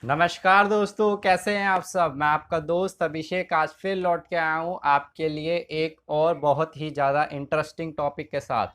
नमस्कार दोस्तों, कैसे हैं आप सब। मैं आपका दोस्त अभिषेक आज फिर लौट के आया हूँ आपके लिए एक और बहुत ही ज़्यादा इंटरेस्टिंग टॉपिक के साथ।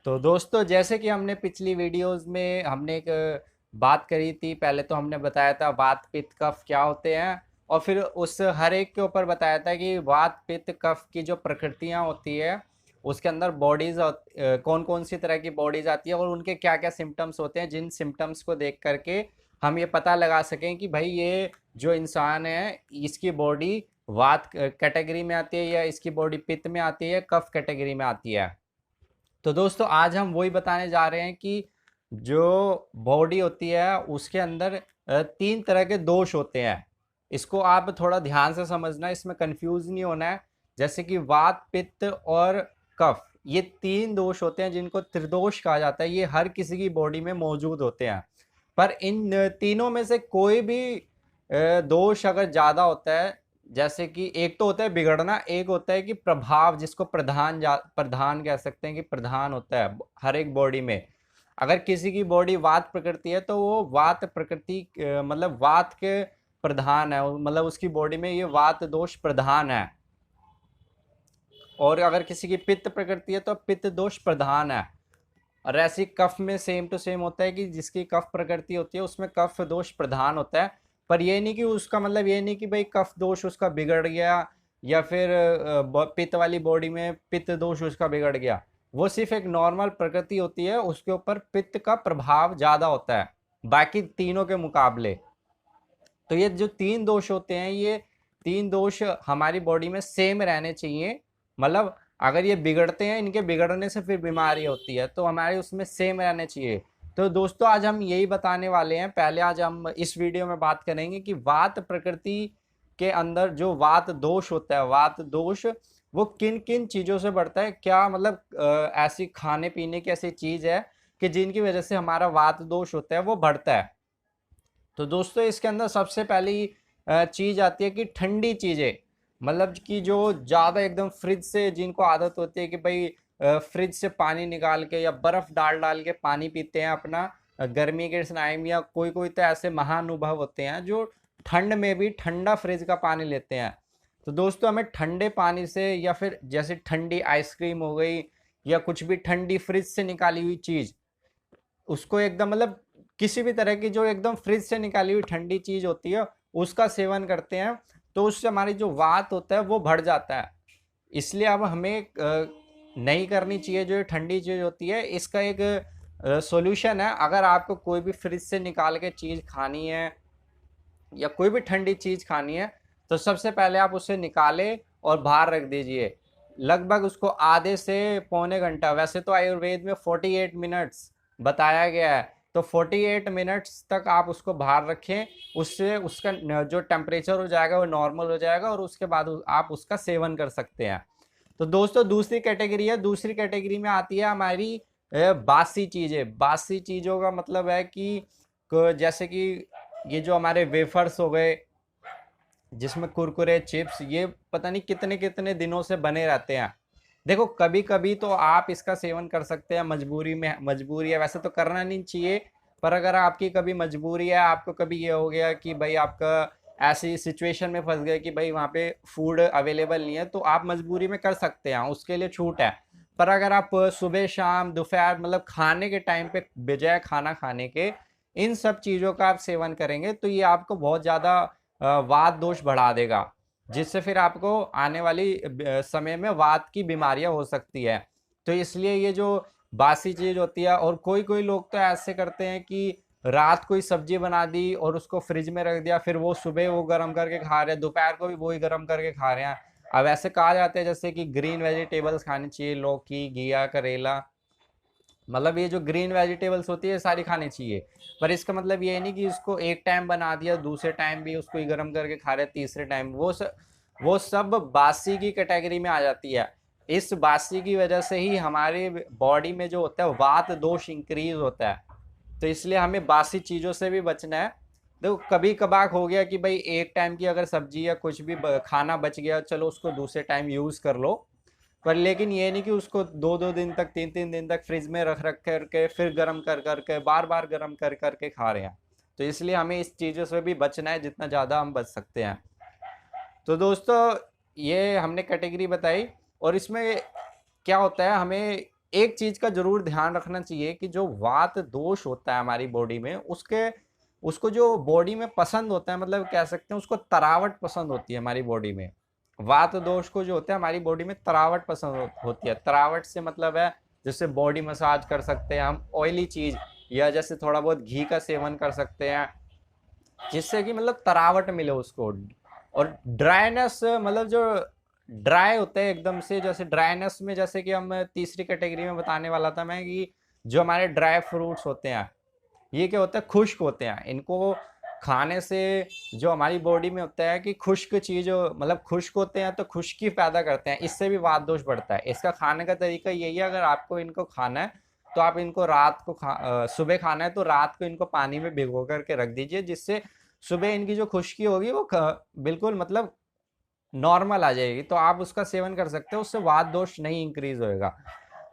तो दोस्तों, जैसे कि हमने पिछली वीडियोस में हमने एक बात करी थी। पहले तो हमने बताया था वात पित्त कफ क्या होते हैं, और फिर उस हर एक के ऊपर बताया था कि वात पित्त कफ की जो प्रकृतियाँ होती है उसके अंदर बॉडीज कौन कौन सी तरह की बॉडीज आती है और उनके क्या क्या सिम्टम्स होते हैं, जिन सिम्टम्स को देख करके हम ये पता लगा सकें कि भाई ये जो इंसान है इसकी बॉडी वात कैटेगरी में आती है या इसकी बॉडी पित्त में आती है, कफ कैटेगरी में आती है। तो दोस्तों, आज हम वही बताने जा रहे हैं कि जो बॉडी होती है उसके अंदर तीन तरह के दोष होते हैं। इसको आप थोड़ा ध्यान से समझना, इसमें कंफ्यूज नहीं होना है। जैसे कि वात पित्त और कफ, ये तीन दोष होते हैं जिनको त्रिदोष कहा जाता है। ये हर किसी की बॉडी में मौजूद होते हैं, पर इन तीनों में से कोई भी दोष अगर ज़्यादा होता है, जैसे कि एक तो होता है बिगड़ना, एक होता है कि प्रभाव, जिसको प्रधान कह सकते हैं कि प्रधान होता है हर एक बॉडी में। अगर किसी की बॉडी वात प्रकृति है तो वो वात प्रकृति मतलब वात के प्रधान है, मतलब उसकी बॉडी में ये वात दोष प्रधान है। और अगर किसी की पित्त प्रकृति है तो पित्त दोष प्रधान है। और ऐसी कफ में सेम टू सेम होता है कि जिसकी कफ प्रकृति होती है उसमें कफ दोष प्रधान होता है। पर ये नहीं कि उसका मतलब ये नहीं कि भाई कफ दोष उसका बिगड़ गया या फिर पित्त वाली बॉडी में पित्त दोष उसका बिगड़ गया। वो सिर्फ एक नॉर्मल प्रकृति होती है, उसके ऊपर पित्त का प्रभाव ज़्यादा होता है बाकी तीनों के मुकाबले। तो ये जो तीन दोष होते हैं, ये तीन दोष हमारी बॉडी में सेम रहने चाहिए। मतलब अगर ये बिगड़ते हैं, इनके बिगड़ने से फिर बीमारी होती है, तो हमारे उसमें सेम रहने चाहिए। तो दोस्तों, आज हम यही बताने वाले हैं। पहले आज हम इस वीडियो में बात करेंगे कि वात प्रकृति के अंदर जो वात दोष होता है, वात दोष वो किन किन चीज़ों से बढ़ता है। क्या मतलब ऐसी खाने पीने की ऐसी चीज़ है कि जिनकी वजह से हमारा वात दोष होता है वो बढ़ता है। तो दोस्तों, इसके अंदर सबसे पहली चीज़ आती है कि ठंडी चीज़ें, मतलब कि जो ज़्यादा एकदम फ्रिज से जिनको आदत होती है कि भाई फ्रिज से पानी निकाल के या बर्फ़ डाल डाल के पानी पीते हैं अपना गर्मी के टाइम, या कोई कोई तो ऐसे महानुभव होते हैं जो ठंड में भी ठंडा फ्रिज का पानी लेते हैं। तो दोस्तों, हमें ठंडे पानी से या फिर जैसे ठंडी आइसक्रीम हो गई या कुछ भी ठंडी फ्रिज से निकाली हुई चीज़, उसको एकदम मतलब किसी भी तरह की जो एकदम फ्रिज से निकाली हुई ठंडी चीज़ होती है उसका सेवन करते हैं, तो उससे हमारी जो वात होता है वो बढ़ जाता है। इसलिए अब हमें नहीं करनी चाहिए जो ठंडी चीज़ होती है। इसका एक सॉल्यूशन है। अगर आपको कोई भी फ्रिज से निकाल के चीज़ खानी है या कोई भी ठंडी चीज़ खानी है, तो सबसे पहले आप उसे निकालें और बाहर रख दीजिए। लगभग उसको आधे से पौने घंटा, वैसे तो आयुर्वेद में 48 मिनट्स बताया गया है, तो 48 मिनट्स तक आप उसको बाहर रखें। उससे उसका जो टेम्परेचर हो जाएगा वो नॉर्मल हो जाएगा और उसके बाद आप उसका सेवन कर सकते हैं। तो दोस्तों, दूसरी कैटेगरी है। दूसरी कैटेगरी में आती है हमारी बासी चीज़ें। बासी चीज़ों का मतलब है कि जैसे कि ये जो हमारे वेफर्स हो गए, जिसमें कुरकुरे चिप्स, ये पता नहीं कितने कितने दिनों से बने रहते हैं। देखो, कभी कभी तो आप इसका सेवन कर सकते हैं, मजबूरी में, मजबूरी है, वैसे तो करना नहीं चाहिए। पर अगर आपकी कभी मजबूरी है, आपको कभी ये हो गया कि भाई आपका ऐसी सिचुएशन में फंस गए कि भाई वहाँ पे फूड अवेलेबल नहीं है, तो आप मजबूरी में कर सकते हैं, उसके लिए छूट है। पर अगर आप सुबह शाम दोपहर मतलब खाने के टाइम पे बजाय खाना खाने के इन सब चीज़ों का आप सेवन करेंगे, तो ये आपको बहुत ज़्यादा वात दोष बढ़ा देगा, जिससे फिर आपको आने वाली समय में वात की बीमारियां हो सकती है। तो इसलिए ये जो बासी चीज़ होती है, और कोई कोई लोग तो ऐसे करते हैं कि रात को ही सब्जी बना दी और उसको फ्रिज में रख दिया, फिर वो सुबह वो गर्म करके खा रहे हैं, दोपहर को भी वही गर्म करके खा रहे हैं। अब ऐसे कहा जाता है जैसे कि ग्रीन वेजिटेबल्स खानी चाहिए, लौकी, घिया, करेला, मतलब ये जो ग्रीन वेजिटेबल्स होती है सारी खानी चाहिए। पर इसका मतलब ये नहीं कि इसको एक टाइम बना दिया, दूसरे टाइम भी उसको ही गर्म करके खा रहे, तीसरे टाइम वो सब बासी की कैटेगरी में आ जाती है। इस बासी की वजह से ही हमारे बॉडी में जो होता है वात दोष इंक्रीज होता है। तो इसलिए हमें बासी चीज़ों से भी बचना है। देखो, कभी कभार हो गया कि भाई एक टाइम की अगर सब्जी या कुछ भी खाना बच गया, चलो उसको दूसरे टाइम यूज़ कर लो। पर लेकिन ये नहीं कि उसको दो दो दिन तक, तीन तीन दिन तक फ्रिज में रख रख करके फिर गर्म कर करके बार बार गर्म कर करके खा रहे हैं। तो इसलिए हमें इस चीज़ों से भी बचना है जितना ज़्यादा हम बच सकते हैं। तो दोस्तों ये हमने कैटेगरी बताई, और इसमें क्या होता है, हमें एक चीज़ का ज़रूर ध्यान रखना चाहिए कि जो वात दोष होता है हमारी बॉडी में, उसके उसको जो बॉडी में पसंद होता है, मतलब कह सकते हैं उसको तरावट पसंद होती है हमारी बॉडी में। वात दोष को जो होता है हमारी बॉडी में तरावट पसंद होती है। तरावट से मतलब है जैसे बॉडी मसाज कर सकते हैं हम, ऑयली चीज़, या जैसे थोड़ा बहुत घी का सेवन कर सकते हैं, जिससे कि मतलब तरावट मिले उसको। और ड्राइनेस, मतलब जो ड्राई होते हैं एकदम से, जैसे ड्राइनेस में, जैसे कि हम तीसरी कैटेगरी में बताने वाला था मैं, कि जो हमारे ड्राई फ्रूट्स होते हैं ये क्या होता है, खुश्क होते हैं। इनको खाने से जो हमारी बॉडी में होता है कि खुश्क चीज, मतलब खुश्क होते हैं तो खुश्की पैदा करते हैं, इससे भी वात दोष बढ़ता है। इसका खाने का तरीका यही है, अगर आपको इनको खाना है तो आप इनको रात को सुबह खाना है तो रात को इनको पानी में भिगो करके रख दीजिए, जिससे सुबह इनकी जो खुश्की होगी वो बिल्कुल मतलब नॉर्मल आ जाएगी, तो आप उसका सेवन कर सकते हो, उससे वात दोष नहीं इंक्रीज होएगा।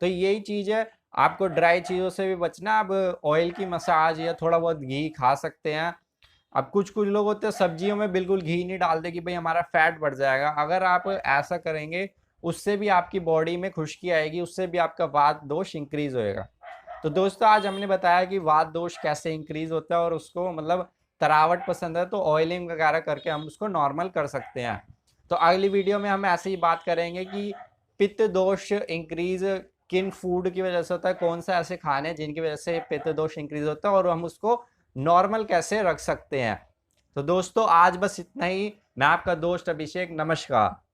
तो यही चीज़ है, आपको ड्राई चीज़ों से भी बचना। अब ऑयल की मसाज या थोड़ा बहुत घी खा सकते हैं। अब कुछ कुछ लोग होते हैं सब्जियों में बिल्कुल घी नहीं डालते कि भाई हमारा फैट बढ़ जाएगा। अगर आप ऐसा करेंगे उससे भी आपकी बॉडी में खुश्की आएगी, उससे भी आपका वात दोष इंक्रीज होएगा। तो दोस्तों आज हमने बताया कि वात दोष कैसे इंक्रीज होता है, और उसको मतलब तरावट पसंद है तो ऑयलिंग वगैरह करके हम उसको नॉर्मल कर सकते हैं। तो अगली वीडियो में हम ऐसे ही बात करेंगे कि पित्त दोष इंक्रीज किन फूड की वजह से होता है, कौन सा ऐसे खाने जिनकी वजह से पित्त दोष इंक्रीज होता है, और हम उसको नॉर्मल कैसे रख सकते हैं। तो दोस्तों आज बस इतना ही। मैं आपका दोस्त अभिषेक, नमस्कार।